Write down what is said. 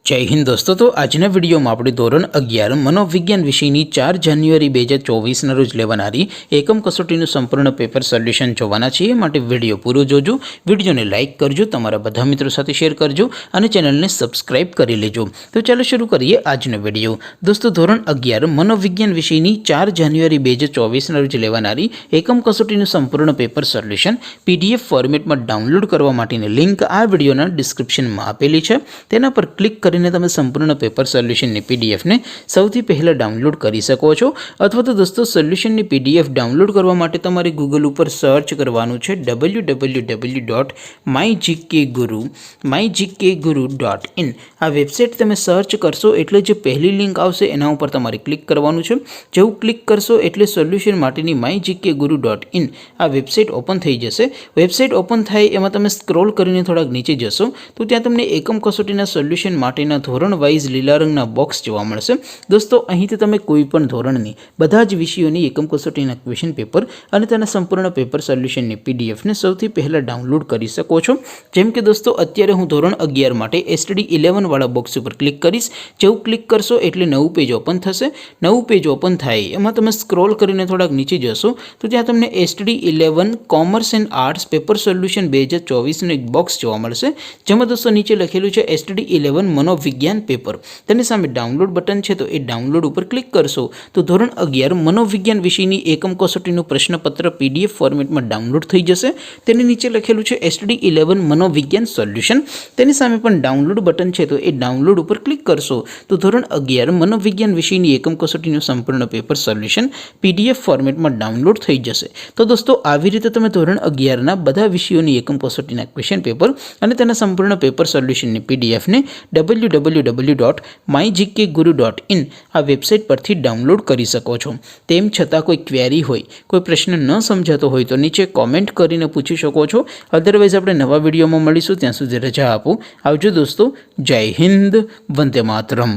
जय हिंद दोस्तों। तो आजना वीडियो में આપણે ધોરણ 11 મનોવિજ્ઞાન વિષયની 4 જાન્યુઆરી 2024 ના રોજ લેવાનારી એકમ કસોટીનું સંપૂર્ણ પેપર સોલ્યુશન જોવાના છીએ। માટે વિડિયો પૂરો જોજો, વિડિયોને લાઈક કરજો, તમારા બધા મિત્રો સાથે શેર કરજો અને ચેનલને સબસ્ક્રાઇબ કરી લેજો। તો ચાલો શરૂ કરીએ આજનો વિડિયો। દોસ્તો ધોરણ 11 મનોવિજ્ઞાન વિષયની 4 જાન્યુઆરી 2024 ના રોજ લેવાનારી એકમ કસોટીનું સંપૂર્ણ પેપર સોલ્યુશન PDF ફોર્મેટમાં ડાઉનલોડ કરવા માટેની લિંક આ વિડિયોના ડિસ્ક્રિપ્શનમાં આપેલી છે। તેના પર ક્લિક કરીને તમે સંપૂર્ણ પેપર સોલ્યુશનની PDF ને સૌથી પહેલા ડાઉનલોડ કરી શકો છો। અથવા તો દોસ્તો સોલ્યુશનની PDF ડાઉનલોડ કરવા માટે તમારે ગૂગલ ઉપર સર્ચ કરવાનું છે www.mygkguru.in। આ વેબસાઇટ તમે સર્ચ કરશો એટલે જે પહેલી લિંક આવશે એના ઉપર તમારે ક્લિક કરવાનું છે। જેવું ક્લિક કરશો એટલે સોલ્યુશન માટેની mygkguru.in આ વેબસાઇટ ઓપન થઈ જશે। વેબસાઇટ ઓપન થાય એમાં તમે સ્ક્રોલ કરીને થોડાક નીચે જશો તો ત્યાં તમને એકમ કસોટીના સોલ્યુશન માટેના ધોરણ વાઇઝ લીલા રંગના બોક્સ જોવા મળશે। દોસ્તો અહીંથી તમે કોઈ પણ ધોરણની બધા જ વિષયોની એકમ કસોટીના ક્વેશ્ચન પેપર અને તેના સંપૂર્ણ પેપર સોલ્યુશનની PDF ને સૌથી પહેલા ડાઉનલોડ કરી શકો છો। જેમ કે દોસ્તો અત્યારે હું ધોરણ 11 માટે STD 11 વાળા બોક્સ ઉપર ક્લિક કરીશ। જેવું ક્લિક કરશો એટલે નવું પેજ ઓપન થશે। નવું પેજ ઓપન થાય એમાં તમે સ્ક્રોલ કરીને થોડાક નીચે જશો તો ત્યાં તમને STD 11 commerce and arts paper solution 2024 નું એક બોક્સ જોવા મળશે। જેમાં દોસ્તો નીચે લખેલું છે STD 11 મનોવિજ્ઞાન પેપર। તેની સામે ડાઉનલોડ બટન છે તો એ ડાઉનલોડ ઉપર ક્લિક કરશો તો ધોરણ 11 મનોવિજ્ઞાન વિષયની એકમ કસોટીનું પ્રશ્નપત્ર PDF ફોર્મેટમાં ડાઉનલોડ થઈ જશે। તેની નીચે લખેલું છે STD 11 મનોવિજ્ઞાન સોલ્યુશન। તેની સામે પણ ડાઉનલોડ બટન છે તો એ ડાઉનલોડ ઉપર ક્લિક કરશો તો ધોરણ 11 મનોવિજ્ઞાન વિષયની એકમ કસોટીનું સંપૂર્ણ પેપર સોલ્યુશન PDF ફોર્મેટમાં ડાઉનલોડ થઈ જશે। તો દોસ્તો આવી રીતે તમે ધોરણ 11 ના બધા વિષયોની એકમ કસોટીના ક્વેશ્ચન પેપર અને તેના સંપૂર્ણ પેપર સોલ્યુશનની PDF ને www.mygkguru.in આ વેબસાઇટ પરથી ડાઉનલોડ કરી શકો છો। તેમ છતાં કોઈ ક્વેરી હોય, કોઈ પ્રશ્ન ન સમજાતો હોય તો નીચે કોમેન્ટ કરીને પૂછી શકો છો। અધરવાઇઝ આપણે નવા વિડીયોમાં મળીશું, ત્યાં સુધી રજા આપો। આવજો દોસ્તો, જય હિન્દ, વંદે માતરમ।